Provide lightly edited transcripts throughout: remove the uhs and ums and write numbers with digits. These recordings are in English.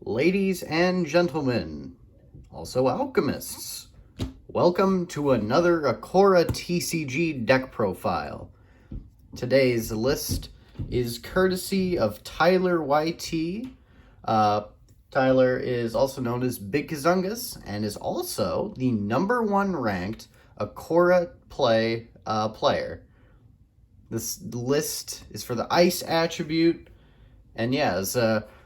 Ladies and gentlemen, also alchemists, welcome to another Akora TCG deck profile. Today's list is courtesy of TylerYT. Tyler is also known as Big Kazungus and is also the #1 ranked Akora player. This list is for the Ice attribute, and yeah, it's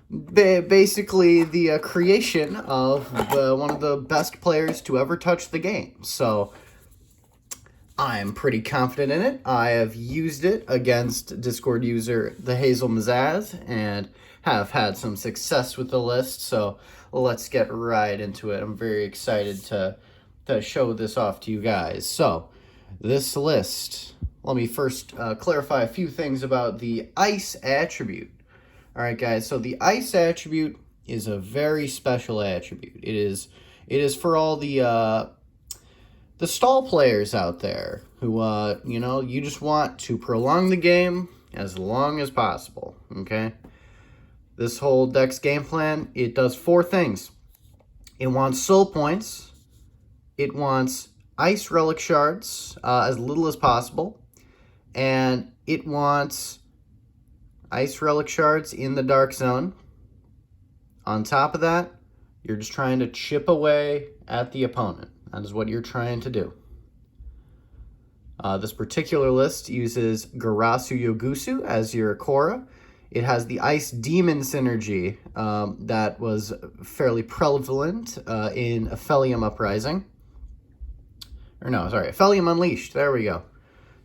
basically the creation of one of the best players to ever touch the game. So I'm pretty confident in it. I have used it against Discord user the Hazel Mazaz and have had some success with the list. So let's get right into it. I'm very excited to show this off to you guys. So this list, let me first clarify a few things about the Ice attribute. All right, guys, so the Ice attribute is a very special attribute. It is for all the stall players out there who, you just want to prolong the game as long as possible, okay? This whole deck's game plan, it does 4 things. It wants soul points. It wants Ice Relic Shards as little as possible. And it wants Ice Relic Shards in the Dark Zone. On top of that, you're just trying to chip away at the opponent. That is what you're trying to do. This particular list uses Garasu-Yogosu as your Akora. It has the Ice Demon synergy that was fairly prevalent in Aphelium Uprising. Aphelium Unleashed. There we go.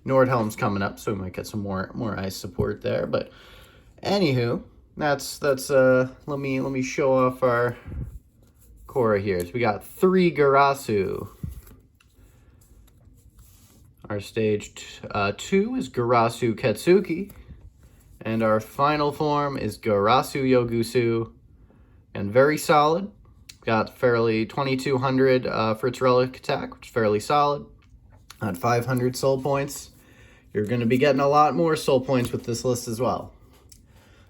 Nordhelm's coming up, so we might get some more ice support there. But anywho, that's let me show off our Akora here. So we got 3 Garasu. Our stage 2 is Garasu Ketsuki, and our final form is Garasu-Yogosu, and very solid. Got fairly 2200 for its relic attack, which is fairly solid. At 500 soul points. You're going to be getting a lot more soul points with this list as well.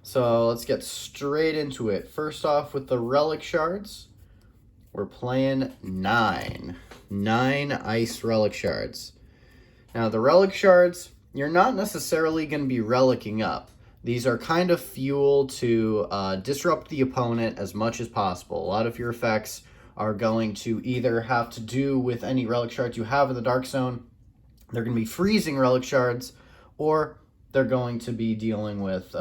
So let's get straight into it. First off, with the Relic Shards, we're playing 9 Ice Relic Shards. Now, the Relic Shards, you're not necessarily going to be relicking up. These are kind of fuel to disrupt the opponent as much as possible. A lot of your effects are going to either have to do with any Relic Shards you have in the Dark Zone. They're going to be freezing Relic Shards, or they're going to be dealing with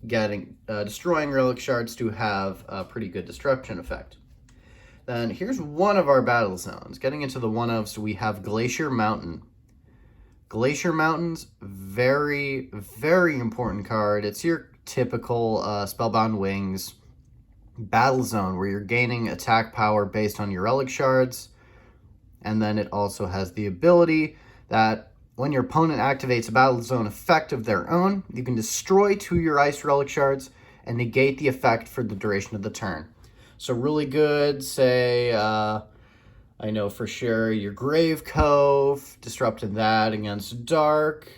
destroying Relic Shards to have a pretty good destruction effect. Then here's one of our battle zones. Getting into the one-ofs, we have Glacier Mountain. Glacier Mountain's very, very important card. It's your typical Spellbound Wings battle zone where you're gaining attack power based on your Relic Shards. And then it also has the ability that when your opponent activates a battle zone effect of their own, you can destroy 2 of your Ice Relic Shards and negate the effect for the duration of the turn. So really good, say, I know for sure your Grave Cove, disrupting that against Dark.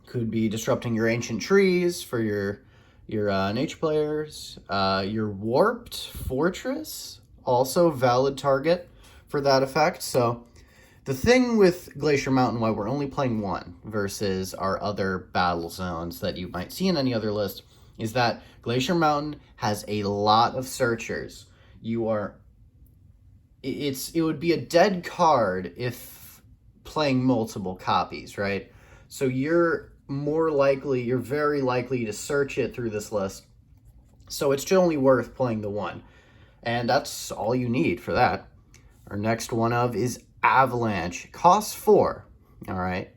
Could be disrupting your Ancient Trees for your nature players. Your Warped Fortress, also valid target for that effect. So the thing with Glacier Mountain, why we're only playing 1 versus our other battle zones that you might see in any other list, is that Glacier Mountain has a lot of searchers. It would be a dead card if playing multiple copies, right? So you're very likely to search it through this list. So it's only worth playing the 1. And that's all you need for that. Our next one of is Avalanche. Costs 4. All right.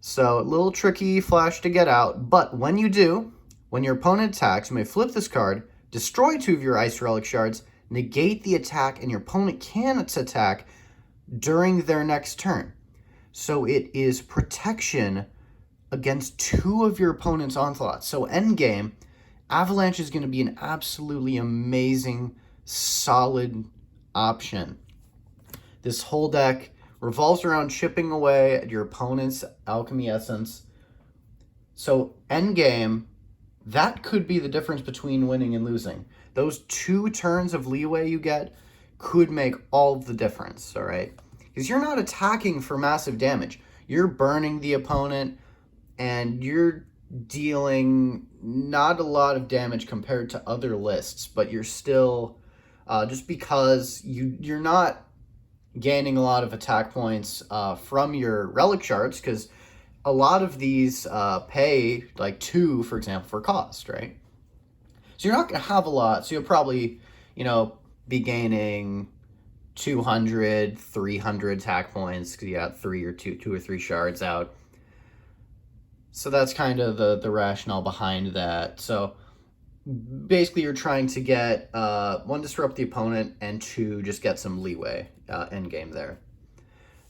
So a little tricky flash to get out. But when you do, when your opponent attacks, you may flip this card, destroy 2 of your Ice Relic Shards, negate the attack, and your opponent can't attack during their next turn. So it is protection against 2 of your opponent's onslaughts. So endgame, Avalanche is going to be an absolutely amazing, solid option. This whole deck revolves around chipping away at your opponent's alchemy essence. So endgame, that could be the difference between winning and losing. Those 2 turns of leeway you get could make all the difference, all right? Because you're not attacking for massive damage. You're burning the opponent, and you're dealing not a lot of damage compared to other lists, but you're still, just because you're not gaining a lot of attack points from your relic shards, because a lot of these pay like 2, for example, for cost, right? So you're not going to have a lot, so you'll probably, be gaining 200, 300 attack points because you got 2 or 3 shards out. So that's kind of the rationale behind that. So basically you're trying to get 1, disrupt the opponent, and 2, just get some leeway end game there.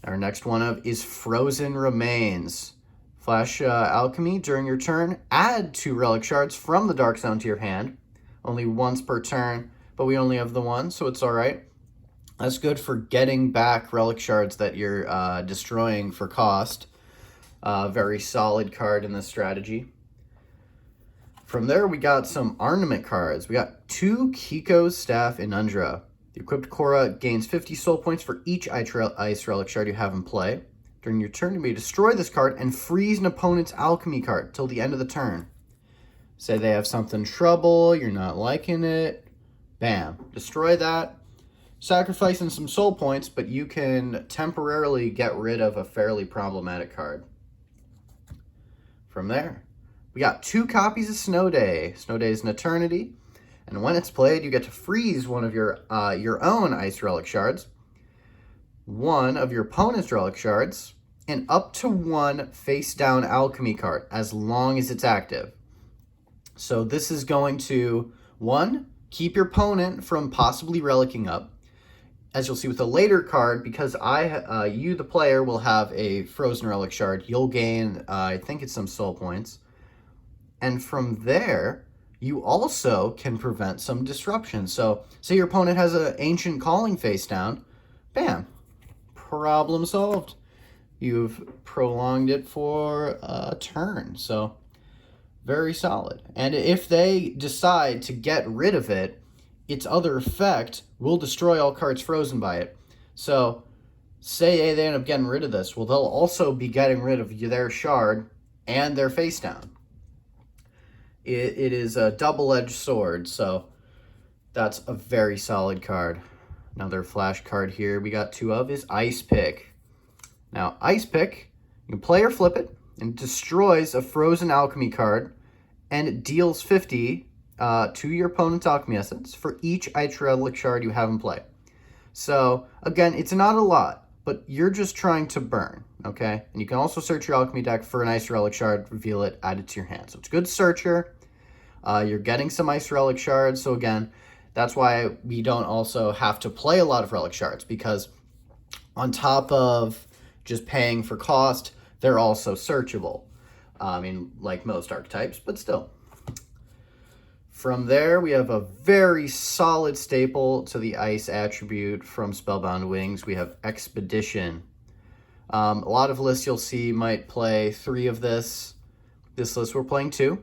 Our next one is Frozen Remains. Flash Alchemy during your turn. Add 2 relic shards from the Dark Zone to your hand. Only once per turn, but we only have the 1, so it's alright. That's good for getting back relic shards that you're destroying for cost. Very solid card in this strategy. From there, we got some ornament cards. We got 2 Kiiko's Staff Inundra. The equipped Akora gains 50 soul points for each Ice Relic Shard you have in play. During your turn, you may destroy this card and freeze an opponent's alchemy card till the end of the turn. Say they have something trouble, you're not liking it. Bam. Destroy that. Sacrificing some soul points, but you can temporarily get rid of a fairly problematic card. From there, we got 2 copies of Snow Day. Snow Day is an eternity, and when it's played, you get to freeze one of your own Ice Relic Shards, 1 of your opponent's Relic Shards, and up to 1 face-down Alchemy card, as long as it's active. So this is going to, 1, keep your opponent from possibly relicking up. As you'll see with a later card, because you, the player, will have a Frozen Relic Shard, you'll gain, I think it's some soul points. And from there, you also can prevent some disruption. So, say your opponent has an Ancient Calling face down, bam, problem solved. You've prolonged it for a turn, so very solid. And if they decide to get rid of it, its other effect will destroy all cards frozen by it. So, say they end up getting rid of this, well, they'll also be getting rid of their shard and their face down. It is a double-edged sword, so that's a very solid card. Another flash card here we got 2 of is Ice Pick. Now, Ice Pick, you can play or flip it, and it destroys a Frozen Alchemy card, and it deals 50 to your opponent's Alchemy Essence for each Ice Relic Shard you have in play. So, again, it's not a lot, but you're just trying to burn, okay? And you can also search your Alchemy deck for an Ice Relic Shard, reveal it, add it to your hand. So it's a good searcher. You're getting some Ice Relic Shards, so again, that's why we don't also have to play a lot of Relic Shards, because on top of just paying for cost, they're also searchable. I mean, like most archetypes, but still. From there, we have a very solid staple to the ice attribute from Spellbound Wings. We have Expedition. A lot of lists you'll see might play 3 of this. This list we're playing 2.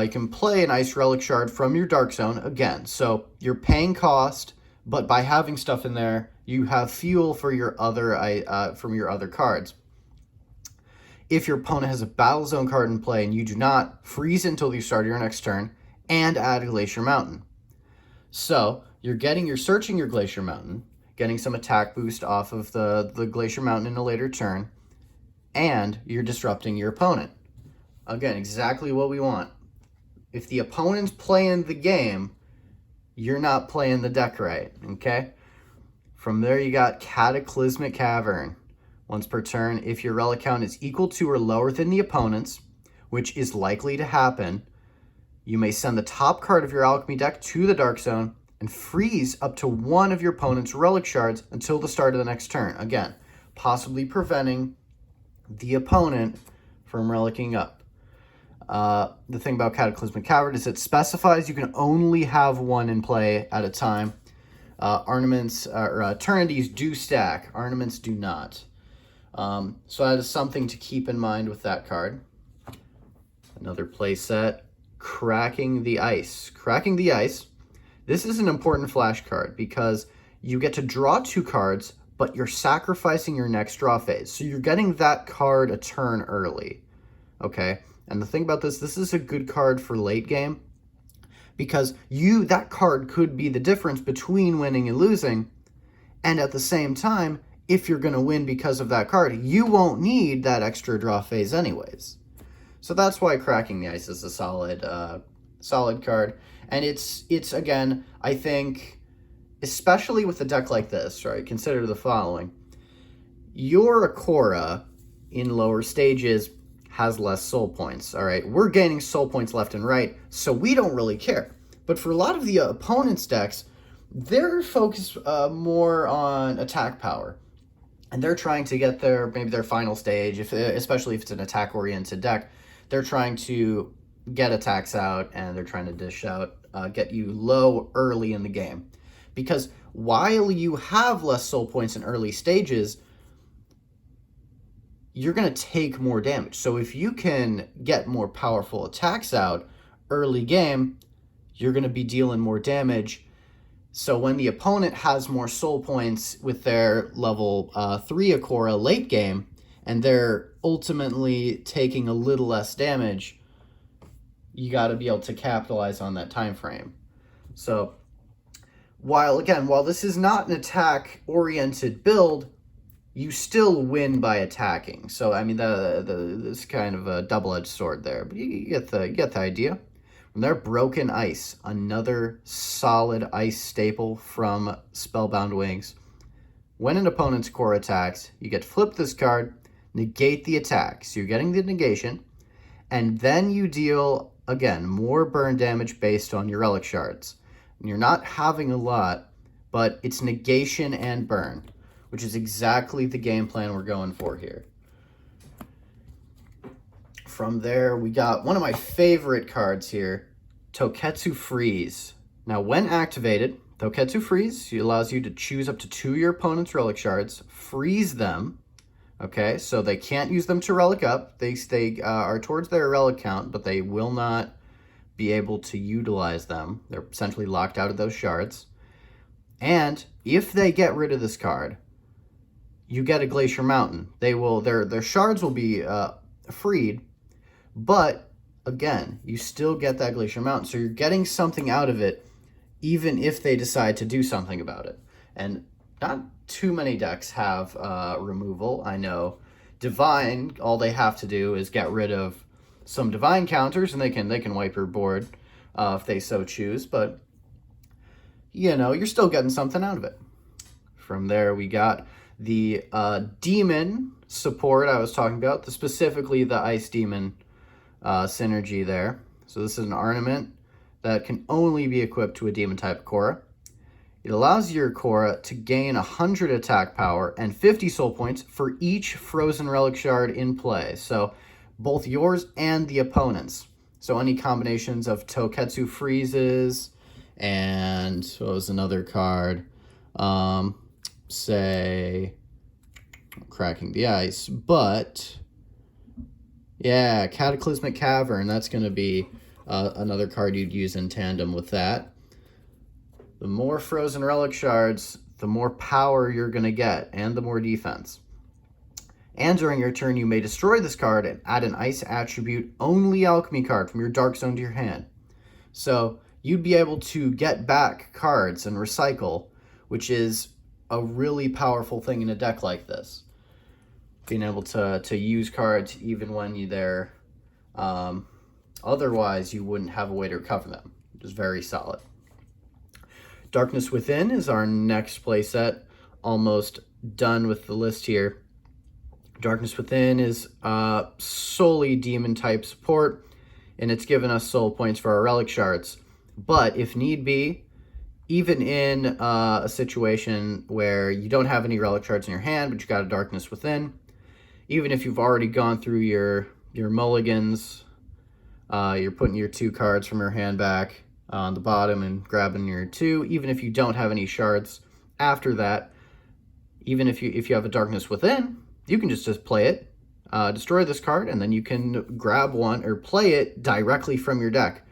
You can play an Ice Relic Shard from your Dark Zone again. So you're paying cost, but by having stuff in there, you have fuel for your other from your other cards. If your opponent has a Battle Zone card in play and you do not, freeze until you start your next turn and add Glacier Mountain. So you're searching your Glacier Mountain, getting some attack boost off of the Glacier Mountain in a later turn, and you're disrupting your opponent. Again, exactly what we want. If the opponent's playing the game, you're not playing the deck right, okay? From there, you got Cataclysmic Cavern. Once per turn, if your relic count is equal to or lower than the opponent's, which is likely to happen, you may send the top card of your alchemy deck to the Dark Zone and freeze up to 1 of your opponent's relic shards until the start of the next turn. Again, possibly preventing the opponent from relicking up. The thing about Cataclysmic Cavern is it specifies you can only have 1 in play at a time. Ornaments or eternities do stack. Ornaments do not. So that is something to keep in mind with that card. Another play set Cracking the Ice. Cracking the Ice. This is an important flash card because you get to draw 2 cards, but you're sacrificing your next draw phase. So you're getting that card a turn early, okay? And the thing about this is a good card for late game because that card could be the difference between winning and losing. And at the same time, if you're going to win because of that card, you won't need that extra draw phase anyways. So that's why Cracking the Ice is a solid card. And it's again, I think, especially with a deck like this, right? Consider the following. Your Akora in lower stages has less soul points, all right? We're gaining soul points left and right, so we don't really care. But for a lot of the opponent's decks, they're focused more on attack power. And they're trying to get maybe their final stage, especially if it's an attack-oriented deck. They're trying to get attacks out, and they're trying to dish out, get you low early in the game. Because while you have less soul points in early stages, you're going to take more damage. So if you can get more powerful attacks out early game, you're going to be dealing more damage. So when the opponent has more soul points with their level 3 Akora late game, and they're ultimately taking a little less damage, you got to be able to capitalize on that time frame. So while this is not an attack-oriented build, you still win by attacking. So I mean, this kind of a double-edged sword there, but you get the idea. From there, Broken Ice, another solid ice staple from Spellbound Wings. When an opponent's core attacks, you get to flip this card, negate the attack. So you're getting the negation, and then you deal, again, more burn damage based on your Relic Shards. And you're not having a lot, but it's negation and burn, which is exactly the game plan we're going for here. From there, we got one of my favorite cards here, Toketsu Freeze. Now, when activated, Toketsu Freeze allows you to choose up to 2 of your opponent's Relic Shards, freeze them, okay? So they can't use them to Relic up. They are towards their Relic count, but they will not be able to utilize them. They're essentially locked out of those shards. And if they get rid of this card, you get a Glacier Mountain. Their shards will be freed, but again, you still get that Glacier Mountain. So you're getting something out of it, even if they decide to do something about it. And not too many decks have removal. I know Divine, all they have to do is get rid of some Divine counters, and they can wipe your board if they so choose. But you're still getting something out of it. From there, we got the demon support I was talking about, specifically the Ice Demon synergy there. So this is an ornament that can only be equipped to a demon type Akora. It allows your Akora to gain 100 attack power and 50 soul points for each frozen relic shard in play. So both yours and the opponent's. So any combinations of Toketsu Freezes and what was another card? Say Cracking the Ice, but yeah, Cataclysmic Cavern, that's going to be another card you'd use in tandem with that. The more frozen relic shards, the more power you're going to get, and the more defense. And during your turn, you may destroy this card and add an ice attribute only alchemy card from your dark zone to your hand. So you'd be able to get back cards and recycle, which is a really powerful thing in a deck like this. Being able to use cards even when they're otherwise you wouldn't have a way to recover them, which is very solid. Darkness Within is our next playset. Almost done with the list here. Darkness Within is solely demon type support, and it's given us soul points for our relic shards. But if need be, even in a situation where you don't have any relic shards in your hand, but you got a Darkness Within, even if you've already gone through your mulligans, you're putting your 2 cards from your hand back on the bottom and grabbing your 2, even if you don't have any shards after that, even if you have a Darkness Within, you can just play it, destroy this card, and then you can grab one or play it directly from your deck.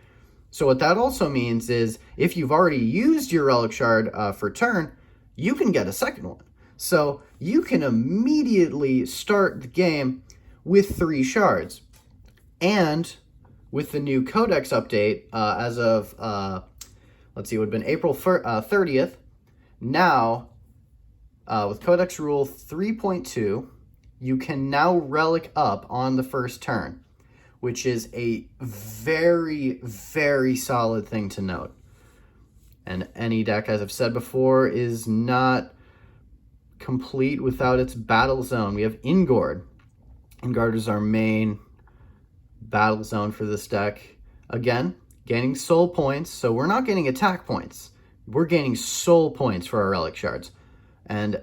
So what that also means is if you've already used your Relic Shard for turn, you can get a second one. So you can immediately start the game with 3 shards. And with the new Codex update, as of, let's see, it would have been April 30th, now, with Codex Rule 3.2, you can now Relic up on the first turn, which is a very, very solid thing to note. And any deck, as I've said before, is not complete without its battle zone. We have Ingord. Ingord is our main battle zone for this deck. Again, gaining soul points, so we're not getting attack points. We're gaining soul points for our Relic Shards. And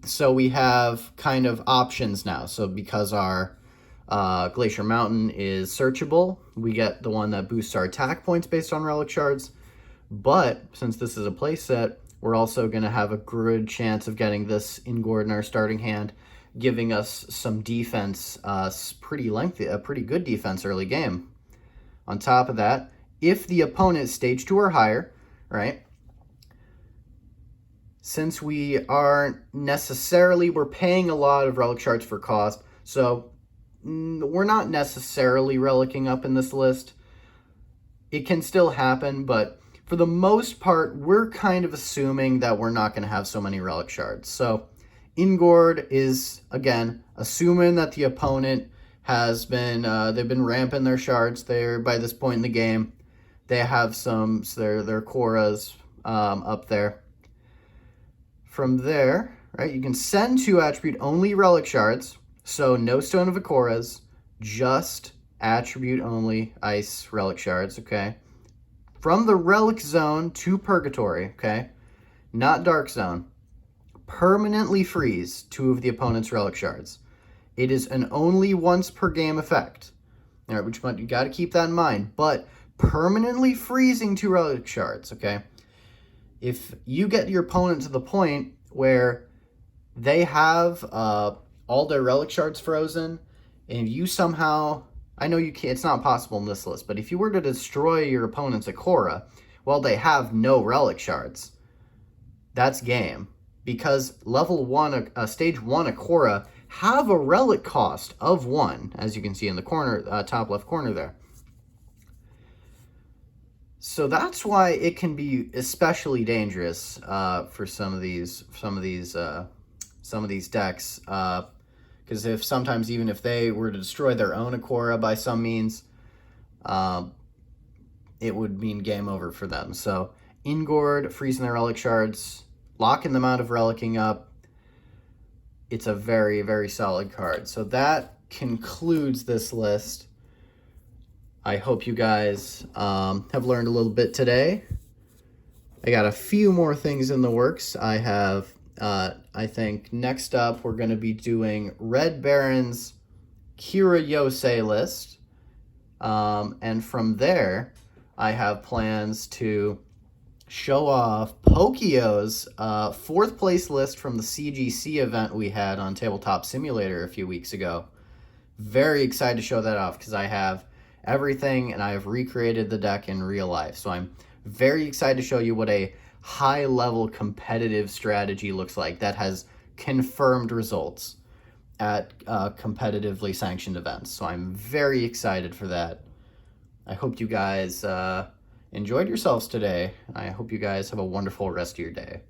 so we have kind of options now. So because our Glacier Mountain is searchable, we get the one that boosts our attack points based on Relic Shards. But since this is a play set, we're also going to have a good chance of getting this Ingord in our starting hand, giving us some defense, pretty lengthy, a pretty good defense early game. On top of that, if the opponent is stage 2 or higher, right, since we aren't necessarily, we're paying a lot of Relic Shards for cost, so we're not necessarily relicking up in this list. It can still happen, but for the most part, we're kind of assuming that we're not going to have so many Relic Shards. So Ingord is, again, assuming that the opponent has been, they've been ramping their shards there by this point in the game. They have some, their Akoras up there. From there, right, you can send 2 attribute-only Relic Shards, so no Stone of Akoras, just attribute-only Ice Relic Shards, okay? From the Relic Zone to Purgatory, okay? Not Dark Zone. Permanently freeze 2 of the opponent's Relic Shards. It is an only once per game effect. All right, which you got to keep that in mind. But permanently freezing 2 Relic Shards, okay? If you get your opponent to the point where they have all their Relic Shards frozen, and you somehow, I know you can't, it's not possible in this list, but if you were to destroy your opponent's Akora while they have no Relic Shards, that's game. Because level 1, stage 1 Akora have a relic cost of 1, as you can see in the corner, top left corner there. So that's why it can be especially dangerous for some of these decks. Because if sometimes even if they were to destroy their own Akora by some means, it would mean game over for them. So Ingord, freezing their Relic Shards, locking them out of relicking up. It's a very, very solid card. So that concludes this list. I hope you guys have learned a little bit today. I got a few more things in the works. I have, I think next up we're going to be doing Red Baron's Kiriyose list. And from there, I have plans to show off Pokio's 4th place list from the CGC event we had on Tabletop Simulator a few weeks ago. Very excited to show that off because I have everything and I have recreated the deck in real life. So I'm very excited to show you what a high-level competitive strategy looks like that has confirmed results at competitively sanctioned events. So I'm very excited for that. I hope you guys enjoyed yourselves today. I hope you guys have a wonderful rest of your day.